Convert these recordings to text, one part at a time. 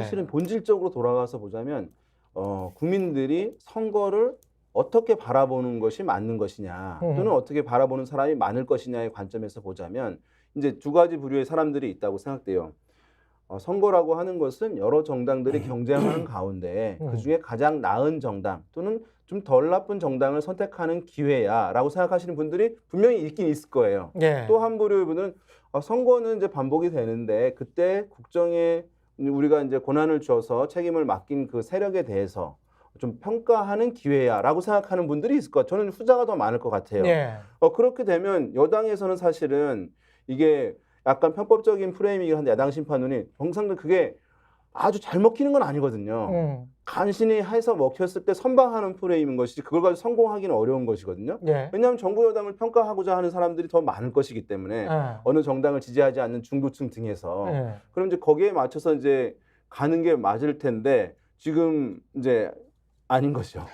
사실은 본질적으로 돌아가서 보자면 국민들이 선거를 어떻게 바라보는 것이 맞는 것이냐 또는 어떻게 바라보는 사람이 많을 것이냐의 관점에서 보자면 이제 두 가지 부류의 사람들이 있다고 생각돼요. 선거라고 하는 것은 여러 정당들이 경쟁하는 가운데 그중에 가장 나은 정당 또는 좀 덜 나쁜 정당을 선택하는 기회야라고 생각하시는 분들이 분명히 있긴 있을 거예요. 예. 또 한 부류의 분은 선거는 이제 반복이 되는데 그때 국정에 우리가 이제 권한을 줘서 책임을 맡긴 그 세력에 대해서 좀 평가하는 기회야라고 생각하는 분들이 있을 것 같아요. 저는 후자가 더 많을 것 같아요. 예. 그렇게 되면 여당에서는 사실은 이게 약간 편법적인 프레임이긴 한데 야당 심판론이 정상들 그게 아주 잘 먹히는 건 아니거든요. 간신히 해서 먹혔을 때 선방하는 프레임인 것이지 그걸 가지고 성공하기는 어려운 것이거든요. 예. 왜냐하면 정부 여당을 평가하고자 하는 사람들이 더 많을 것이기 때문에 예. 어느 정당을 지지하지 않는 중도층 등에서 예. 그럼 이제 거기에 맞춰서 이제 가는 게 맞을 텐데 지금 이제 아닌 것이죠.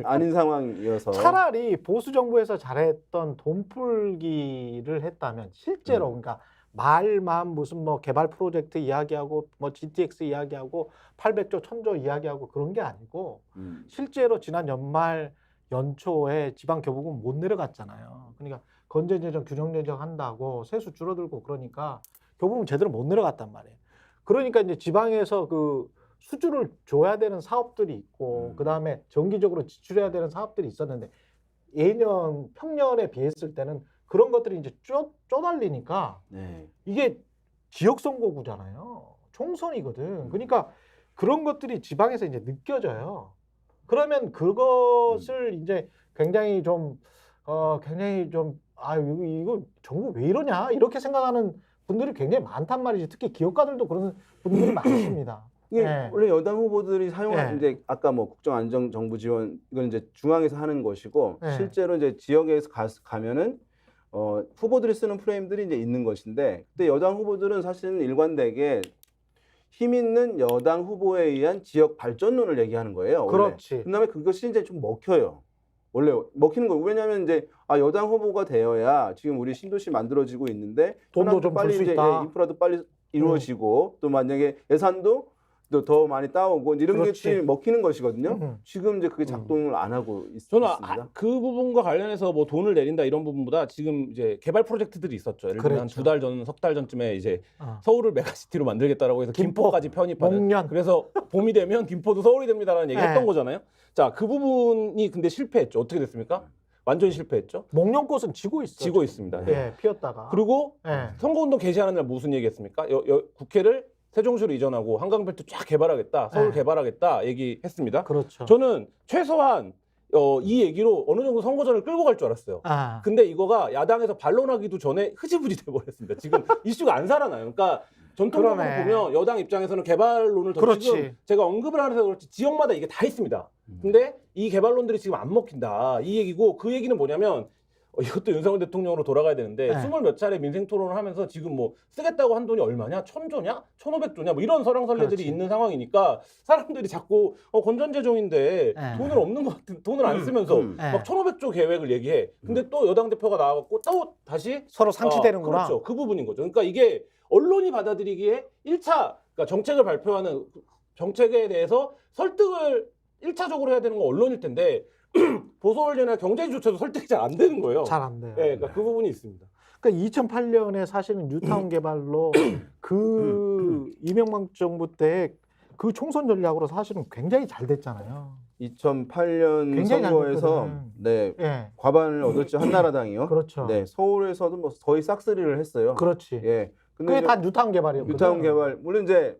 아닌 상황이어서 차라리 보수 정부에서 잘했던 돈풀기를 했다면 실제로 그러니까 말만 무슨 뭐 개발 프로젝트 이야기하고 뭐 GTX 이야기하고 800조 1000조 이야기하고 그런 게 아니고 실제로 지난 연말 연초에 지방 교부금 못 내려갔잖아요. 그러니까 건전재정 균형재정 한다고 세수 줄어들고 그러니까 교부금 제대로 못 내려갔단 말이에요. 그러니까 이제 지방에서 그 수주를 줘야 되는 사업들이 있고 그다음에 정기적으로 지출해야 되는 사업들이 있었는데 예년 평년에 비했을 때는 그런 것들이 이제 쪼달리니까 네. 이게 지역 선거구잖아요. 총선이거든. 그러니까 그런 것들이 지방에서 이제 느껴져요. 그러면 그것을 이제 굉장히 좀 이거 정부 왜 이러냐 이렇게 생각하는 분들이 굉장히 많단 말이지. 특히 기업가들도 그런 분들이 많습니다. 이게 예. 원래 여당 후보들이 사용한 예. 이제 아까 뭐 국정안정 정부 지원 이건 이제 중앙에서 하는 것이고 예. 실제로 이제 지역에서 가면은 후보들이 쓰는 프레임들이 이제 있는 것인데 그때 여당 후보들은 사실은 일관되게 힘 있는 여당 후보에 의한 지역 발전론을 얘기하는 거예요. 원래. 그렇지. 그다음에 그것이 이제 좀 먹혀요. 원래 먹히는 거예요. 왜냐하면 이제 여당 후보가 되어야 지금 우리 신도시 만들어지고 있는데 돈도 좀 빨리 줄 수 이제 있다. 인프라도 빨리 이루어지고 또 만약에 예산도 더 많이 따오고 이런 그렇지. 게 먹히는 것이거든요. 지금 이제 그게 작동을 안 하고 저는 있습니다. 그 부분과 관련해서 뭐 돈을 내린다 이런 부분보다 지금 이제 개발 프로젝트들이 있었죠. 예를 들면 한 그랬죠. 2달 전, 석 달 전쯤에 이제 서울을 메가시티로 만들겠다라고 해서 김포, 김포까지 편입하는. 목련. 그래서 봄이 되면 김포도 서울이 됩니다라는 얘기 네. 했던 거잖아요. 자, 그 부분이 근데 실패했죠. 어떻게 됐습니까? 완전히 실패했죠. 목련꽃은 지고 있어요. 지고 있습니다. 예, 피었다가. 그리고 예. 선거운동 개시하는 날 무슨 얘기했습니까? 국회를 세종시로 이전하고 한강벨트 쫙 개발하겠다, 서울 네. 개발하겠다 얘기했습니다. 그렇죠. 저는 최소한 이 얘기로 어느 정도 선거전을 끌고 갈 줄 알았어요. 근데 이거가 야당에서 반론하기도 전에 흐지부지 돼버렸습니다. 지금 이슈가 안 살아나요. 그러니까 전통적으로 그러네. 보면 여당 입장에서는 개발론을 더 그렇지. 지금 제가 언급을 안 해서 그렇지 지역마다 이게 다 있습니다. 근데 이 개발론들이 지금 안 먹힌다. 이 얘기고 그 얘기는 뭐냐면 이것도 윤석열 대통령으로 돌아가야 되는데 네. 20몇 차례 민생 토론을 하면서 지금 뭐 쓰겠다고 한 돈이 얼마냐? 1000조냐? 1500조냐? 뭐 이런 설왕설래들이 그렇지. 있는 상황이니까 사람들이 자꾸 건전재정인데 네. 돈을 없는 것 같은 돈을 안 쓰면서 네. 막 1500조 계획을 얘기해. 근데 또 여당 대표가 나와갖고 또 다시 서로 상치되는구나. 그렇죠. 그 부분인 거죠. 그러니까 이게 언론이 받아들이기에 1차 그러니까 정책을 발표하는 정책에 대해서 설득을 1차적으로 해야 되는 건 언론일 텐데 보수언론이나 경제지조차도 설득이 잘 안 되는 거예요. 잘 안 돼요. 네, 그러니까 그 부분이 있습니다. 그러니까 2008년에 사실은 뉴타운 개발로 그 이명박 정부 때 그 총선 전략으로 사실은 굉장히 잘 됐잖아요. 2008년 굉장히 잘 선거에서 됐거든. 네 예. 과반을 얻었죠. 한나라당이요. 그렇죠. 네 서울에서도 뭐 거의 싹쓸이를 했어요. 그렇지. 예. 근데 그게 이제 다 뉴타운 개발이었거든요. 뉴타운 개발 물론 이제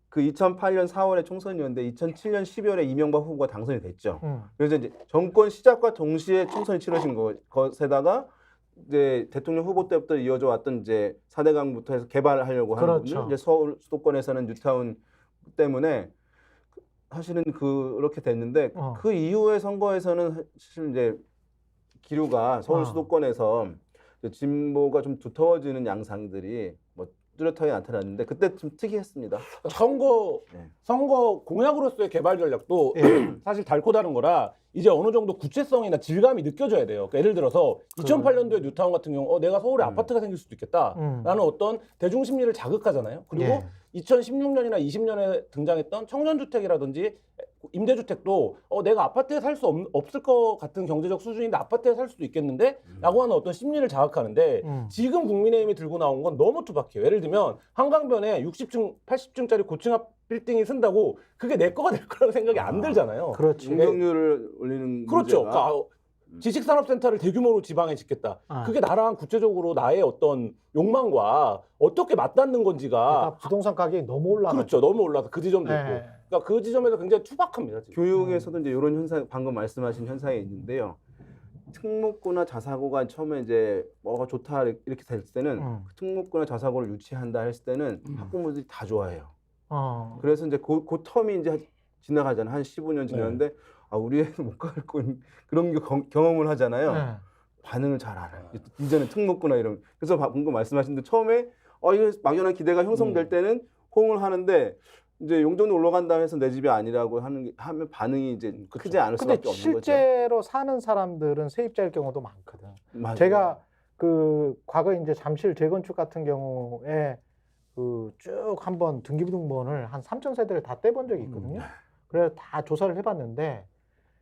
그 2008년 4월에 총선이었는데 2007년 12월에 이명박 후보가 당선이 됐죠. 그래서 이제 정권 시작과 동시에 총선이 치러진 것에다가 이제 대통령 후보 때부터 이어져 왔던 이제 4대강부터 해서 개발하려고 하는 그렇죠. 부분, 이제 서울 수도권에서는 뉴타운 때문에 사실은 그렇게 됐는데 그 이후의 선거에서는 사실 이제 기류가 서울 수도권에서 진보가 좀 두터워지는 양상들이 뭐 뚜렷하게 나타났는데 그때 좀 특이했습니다. 선거 공약으로서의 개발 전략도 예. 사실 닳고 다른 거라 이제 어느 정도 구체성이나 질감이 느껴져야 돼요. 그러니까 예를 들어서 2008년도에 뉴타운 같은 경우 내가 서울에 아파트가 생길 수도 있겠다라는 어떤 대중 심리를 자극하잖아요. 그리고 예. 2016년이나 20년에 등장했던 청년주택이라든지 임대주택도 내가 아파트에 살 수 없을 것 같은 경제적 수준인데 아파트에 살 수도 있겠는데 라고 하는 어떤 심리를 자극하는데 지금 국민의힘이 들고 나온 건 너무 투박해요. 예를 들면 한강변에 60층, 80층짜리 고층 빌딩이 쓴다고 그게 내 거가 될 거라는 생각이 안 들잖아요. 그렇지. 용적률을 올리는 그렇죠. 문제가 그러니까 지식산업센터를 대규모로 지방에 짓겠다. 아. 그게 나랑 구체적으로 나의 어떤 욕망과 어떻게 맞닿는 건지가 그러니까 부동산 가격이 너무 올라가. 그렇죠. 너무 올라서 그 지점도 있고. 네. 그러니까 그 지점에서 굉장히 투박합니다. 지금. 교육에서도 이제 이런 현상 방금 말씀하신 현상이 있는데요. 특목고나 자사고가 처음에 이제 뭐가 좋다 이렇게 될 때는 특목고나 자사고를 유치한다 했을 때는 학부모들이 다 좋아해요. 그래서 이제 그 텀이 이제 지나가잖아요. 한 15년 지났는데 아 우리 애는 못 갈 건 그런 경험을 하잖아요. 네. 반응을 잘 알아요. 이제는 특목고나 이런. 그래서 방금 말씀하신 데 처음에 이거 막연한 기대가 형성될 때는 호응을 하는데 이제 용적률 올라간다 해서 내 집이 아니라고 하면 반응이 이제 크지 않을 근데 수밖에 없는 거죠. 실제로 사는 사람들은 세입자일 경우도 많거든. 맞아요. 제가 그 과거 이제 잠실 재건축 같은 경우에 그 쭉 한번 등기부등본을 한 3,000세대를 다 떼본 적이 있거든요. 그래서 다 조사를 해봤는데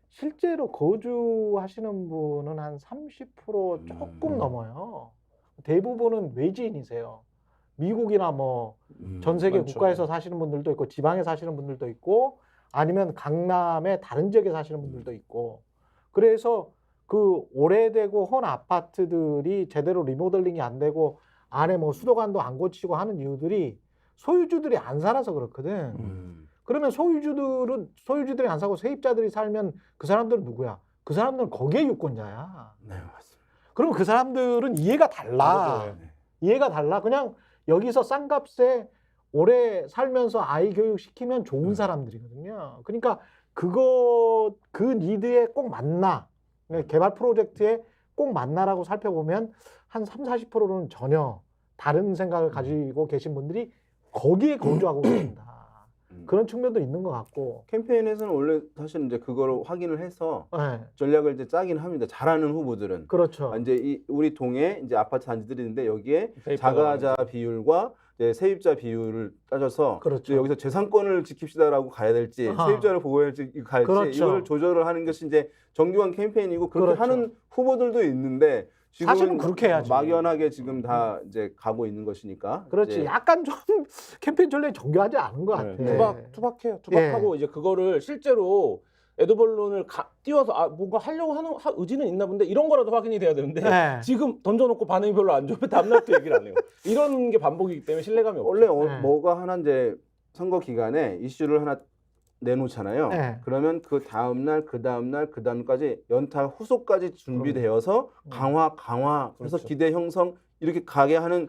실제로 거주하시는 분은 한 30% 조금 넘어요. 대부분은 외지인이세요. 미국이나 뭐 전 세계 많죠. 국가에서 사시는 분들도 있고 지방에 사시는 분들도 있고 아니면 강남의 다른 지역에 사시는 분들도 있고 그래서 그 오래되고 헌 아파트들이 제대로 리모델링이 안 되고 안에 뭐 수도관도 안 고치고 하는 이유들이 소유주들이 안 살아서 그렇거든. 그러면 소유주들이 안 사고 세입자들이 살면 그 사람들은 누구야? 그 사람들은 거기에 유권자야. 네, 맞습니다. 그럼 그 사람들은 이해가 달라. 네. 이해가 달라. 그냥 여기서 싼 값에 오래 살면서 아이 교육 시키면 좋은 사람들이거든요. 그러니까 그 니드에 꼭 맞나. 개발 프로젝트에 꼭 맞나라고 살펴보면 한 30-40%는 전혀 다른 생각을 가지고 계신 분들이 거기에 거주하고 계신다. 그런 측면도 있는 것 같고. 캠페인에서는 원래 사실 이제 그거를 확인을 해서 네. 전략을 이제 짜긴 합니다. 잘하는 후보들은. 그렇죠. 이제 우리 동에 이제 아파트 단지들이 있는데 여기에 세입자가 자가자 비율과 이제 세입자 비율을 따져서 그렇죠. 이제 여기서 재산권을 지킵시다라고 가야 될지 아하. 세입자를 보호해야 갈지 그렇죠. 이걸 조절을 하는 것이 이제 정교한 캠페인이고 그렇게 그렇죠. 하는 후보들도 있는데 지금 사실은 그렇게 해야지. 막연하게 지금 다 이제 가고 있는 것이니까. 그렇지. 이제 약간 좀 캠페인 전략이 정교하지 않은 것 같아. 투박해요. 투박하고 이제 그거를 실제로 에드벌룬을 띄워서 뭔가 하려고 하는 의지는 있나 본데 이런 거라도 확인이 돼야 되는데 네. 지금 던져놓고 반응이 별로 안 좋으면 다음날 또 얘기를 안 해요. 이런 게 반복이기 때문에 신뢰감이 없죠. 원래 네. 뭐가 하나 이제 선거 기간에 이슈를 하나 내놓잖아요. 네. 그러면 그 다음날, 그 다음까지 연타 후속까지 준비되어서 강화, 그래서 그렇죠. 기대 형성 이렇게 가게 하는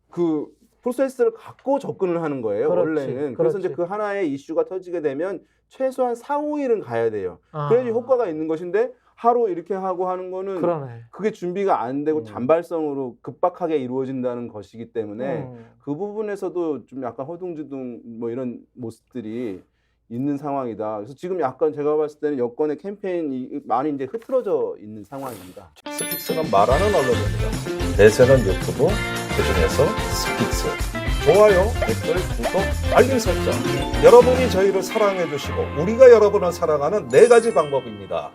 그 프로세스를 갖고 접근을 하는 거예요. 그렇지, 원래는. 그래서 이제 그렇지. 그 하나의 이슈가 터지게 되면 최소한 4-5일은 가야 돼요. 아. 그래야지 효과가 있는 것인데 하루 이렇게 하고 하는 거는 그러네. 그게 준비가 안 되고 단발성으로 급박하게 이루어진다는 것이기 때문에 그 부분에서도 좀 약간 허둥지둥 뭐 이런 모습들이 있는 상황이다. 그래서 지금 약간 제가 봤을 때는 여권의 캠페인이 많이 이제 흐트러져 있는 상황입니다. 스픽스는 말하는 언론입니다. 대세는 유튜브, 그중에서 스픽스. 좋아요, 댓글, 구독, 알림 설정. 여러분이 저희를 사랑해 주시고 우리가 여러분을 사랑하는 4가지 방법입니다.